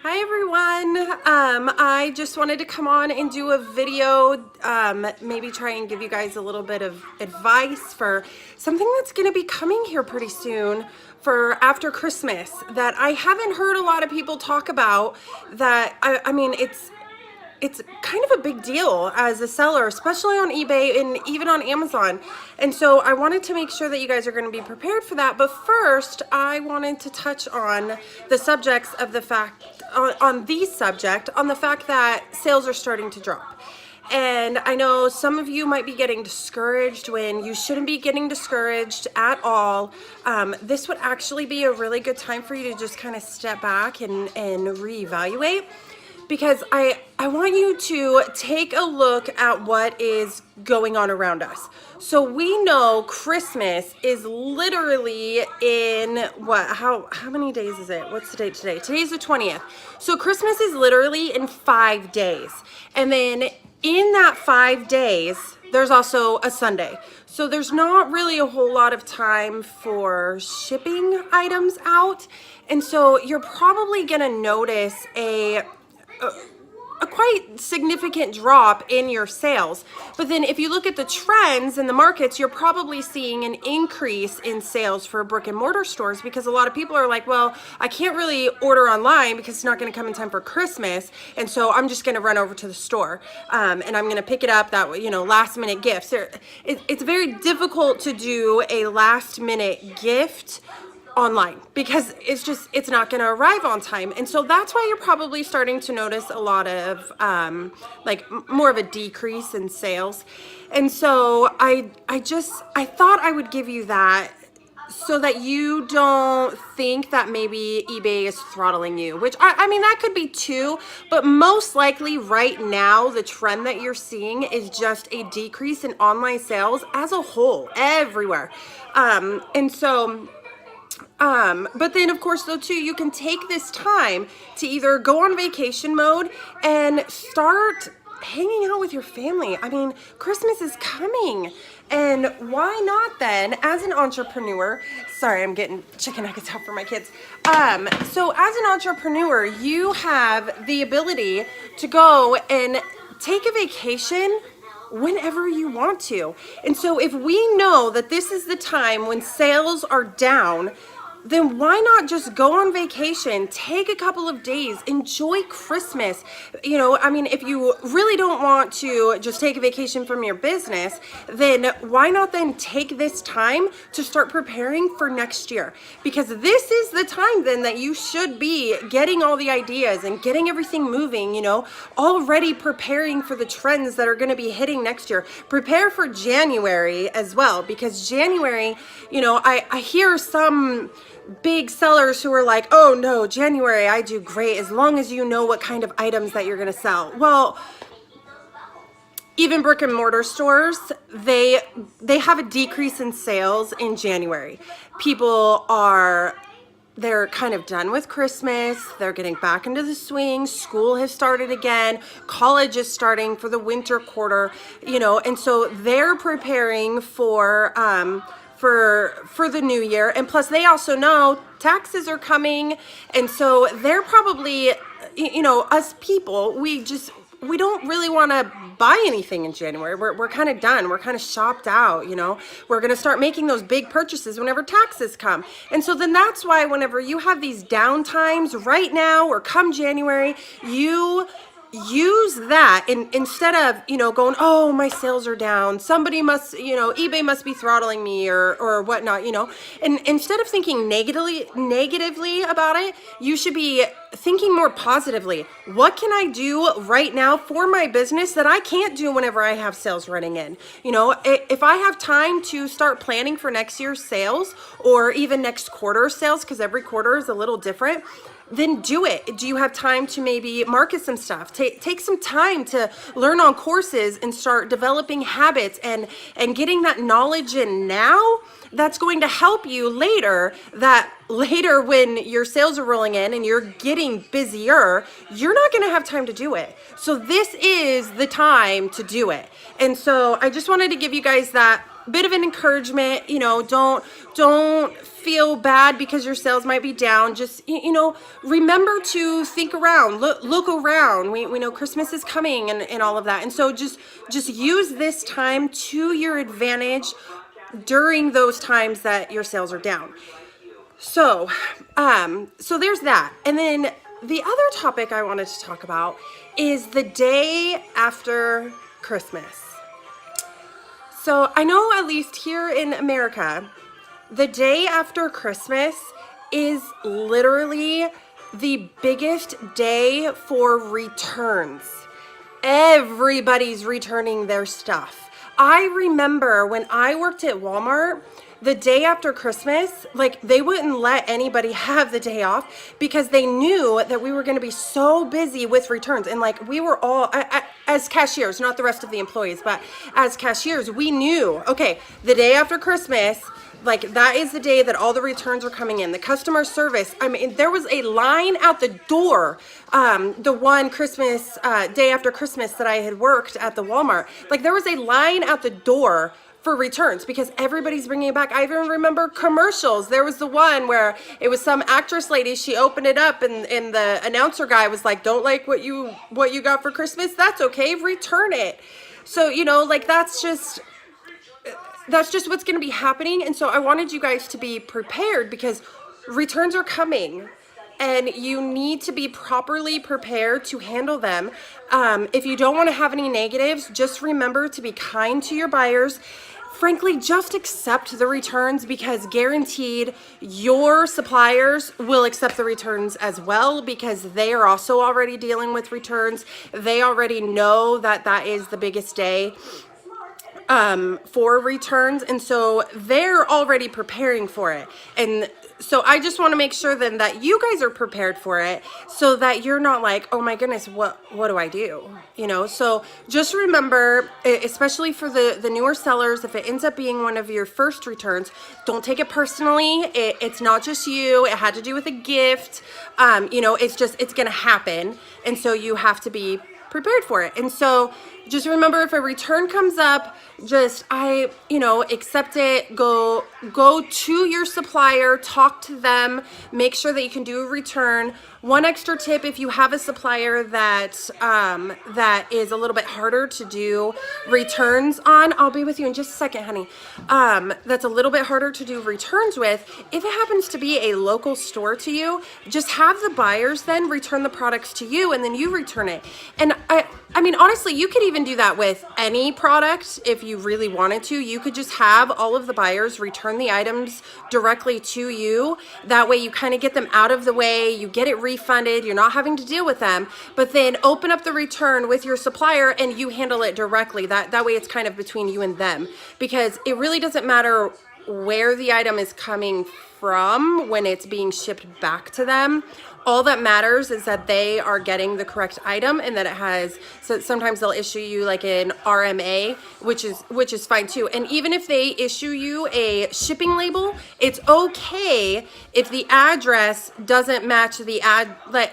Hi everyone. I just wanted to come on and do a video, maybe try and give you guys a little bit of advice for something that's going to be coming here pretty soon for after Christmas that I haven't heard a lot of people talk about. That I mean, it's kind of a big deal as a seller, especially on eBay and even on Amazon. And so I wanted to make sure that you guys are going to be prepared for that. But first, I wanted to touch on the subjects of the fact, on the fact that sales are starting to drop. And I know some of you might be getting discouraged when you shouldn't be getting discouraged at all. This would actually be a really good time for you to just kind of step back and reevaluate. Because I want you to take a look at what is going on around us. So we know Christmas is literally in how many days is it? What's the date today? Today's the 20th. So Christmas is literally in 5 days. And then in that 5 days, there's also a Sunday. So there's not really a whole lot of time for shipping items out. And so you're probably gonna notice a quite significant drop in your sales. But then if you look at the trends in the markets, you're probably seeing an increase in sales for brick and mortar stores, because a lot of people are like, well, I can't really order online because it's not going to come in time for Christmas, and so I'm just going to run over to the store and I'm going to pick it up that way, last minute gifts. It's very difficult to do a last minute gift online because it's not going to arrive on time. And so that's why you're probably starting to notice a lot of more of a decrease in sales. And so I thought I would give you that so that you don't think that maybe eBay is throttling you, which I mean, that could be too, but most likely right now, the trend that you're seeing is just a decrease in online sales as a whole, everywhere. But then of course though too, you can take this time to either go on vacation mode and start hanging out with your family. I mean, Christmas is coming, and why not then, as an entrepreneur, sorry, I'm getting chicken nuggets out for my kids. So as an entrepreneur, you have the ability to go and take a vacation whenever you want to. And so if we know that this is the time when sales are down, then why not just go on vacation, take a couple of days, enjoy Christmas? I mean, if you really don't want to just take a vacation from your business, then why not then take this time to start preparing for next year? Because this is the time then that you should be getting all the ideas and getting everything moving, already preparing for the trends that are going to be hitting next year. Prepare for January as well, because January, I hear some big sellers who are like, oh no, January, I do great as long as you know what kind of items that you're going to sell. Well, even brick and mortar stores, they have a decrease in sales in January. They're kind of done with Christmas. They're getting back into the swing. School has started again. College is starting for the winter quarter, and so they're preparing for the new year. And plus they also know taxes are coming, and so they're probably, us people, we don't really want to buy anything in January. We're kind of done. We're kind of shopped out, We're going to start making those big purchases whenever taxes come. And so then that's why whenever you have these down times right now or come January, you use that, and instead of going, oh, my sales are down, somebody must, eBay must be throttling me or whatnot, and instead of thinking negatively about it, you should be thinking more positively. What can I do right now for my business that I can't do whenever I have sales running in? If I have time to start planning for next year's sales or even next quarter's sales, because every quarter is a little different, then do it. Do you have time to maybe market some stuff? Take some time to learn on courses and start developing habits and getting that knowledge in now. That's going to help you later, when your sales are rolling in and you're getting busier, you're not going to have time to do it. So this is the time to do it. And so I just wanted to give you guys that bit of an encouragement, don't feel bad because your sales might be down. Just, remember to think around, look around. We know Christmas is coming and all of that. And so just use this time to your advantage during those times that your sales are down. So there's that. And then the other topic I wanted to talk about is the day after Christmas. So I know, at least here in America, the day after Christmas is literally the biggest day for returns. Everybody's returning their stuff. I remember when I worked at Walmart, the day after Christmas, like, they wouldn't let anybody have the day off because they knew that we were going to be so busy with returns. And like, we were all, as cashiers, not the rest of the employees, but as cashiers, we knew, okay, the day after Christmas, like, that is the day that all the returns are coming in. The customer service, I mean, there was a line out the door. The one Christmas, day after Christmas that I had worked at the Walmart, like, there was a line out the door for returns because everybody's bringing it back. I even remember commercials. There was the one where it was some actress lady. She opened it up and the announcer guy was like, "Don't like what you got for Christmas? That's okay. Return it." So, like, that's just what's going to be happening. And so I wanted you guys to be prepared because returns are coming. And you need to be properly prepared to handle them. If you don't want to have any negatives, just remember to be kind to your buyers. Frankly, just accept the returns because guaranteed your suppliers will accept the returns as well because they are also already dealing with returns. They already know that that is the biggest day for returns, and so they're already preparing for it. And so I just want to make sure then that you guys are prepared for it so that you're not like, oh my goodness, what do I do? So just remember, especially for the newer sellers, if it ends up being one of your first returns, don't take it personally. It's not just you. It had to do with a gift. It's going to happen. And so you have to be prepared for it. And so just remember, if a return comes up, just accept it. Go to your supplier, talk to them, make sure that you can do a return. One extra tip: if you have a supplier that is a little bit harder to do returns on, I'll be with you in just a second, honey. That's a little bit harder to do returns with. If it happens to be a local store to you, just have the buyers then return the products to you, and then you return it. And I mean, honestly, you could even do that with any product if you really wanted to. You could just have all of the buyers return the items directly to you. That way you kind of get them out of the way, you get it refunded, you're not having to deal with them, but then open up the return with your supplier and you handle it directly. That way it's kind of between you and them, because it really doesn't matter where the item is coming from when it's being shipped back to them. All that matters is that they are getting the correct item and that it has, so sometimes they'll issue you like an RMA, which is fine too. And even if they issue you a shipping label, it's okay if the address doesn't match the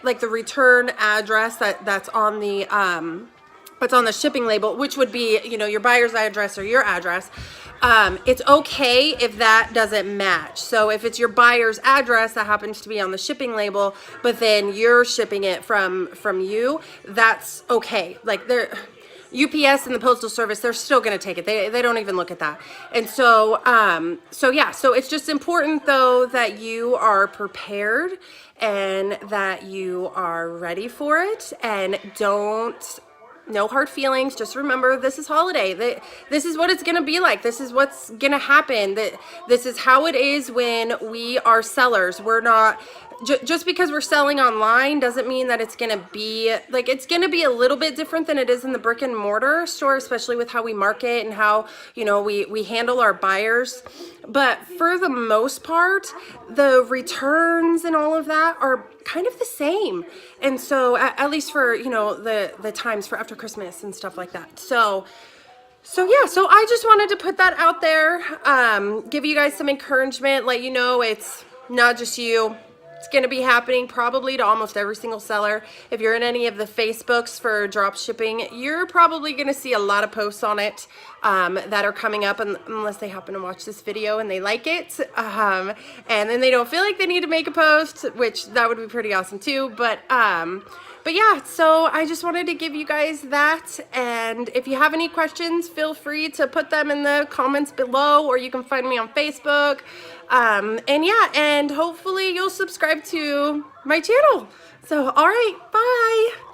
like the return address that's on the shipping label, which would be, your buyer's address or your address. It's okay if that doesn't match. So if it's your buyer's address that happens to be on the shipping label, but then you're shipping it from you, that's okay. Like, they're UPS and the Postal Service, they're still going to take it. They don't even look at that. And so, so it's just important though that you are prepared and that you are ready for it, and no hard feelings. Just remember, this is holiday. This is what it's going to be like. This is what's going to happen. This is how it is when we are sellers. We're not, just because we're selling online doesn't mean that it's going to be, like, it's going to be a little bit different than it is in the brick and mortar store, especially with how we market and how, we handle our buyers. But for the most part, the returns and all of that are kind of the same. And so at least for, the times for after Christmas and stuff like that. So I just wanted to put that out there, give you guys some encouragement, let you know it's not just you. It's going to be happening probably to almost every single seller. If you're in any of the Facebooks for drop shipping, you're probably going to see a lot of posts on it that are coming up, unless they happen to watch this video and they like it. And then they don't feel like they need to make a post, which that would be pretty awesome too. But yeah, so I just wanted to give you guys that. And if you have any questions, feel free to put them in the comments below, or you can find me on Facebook. And yeah, and hopefully you'll subscribe to my channel. So, all right, bye.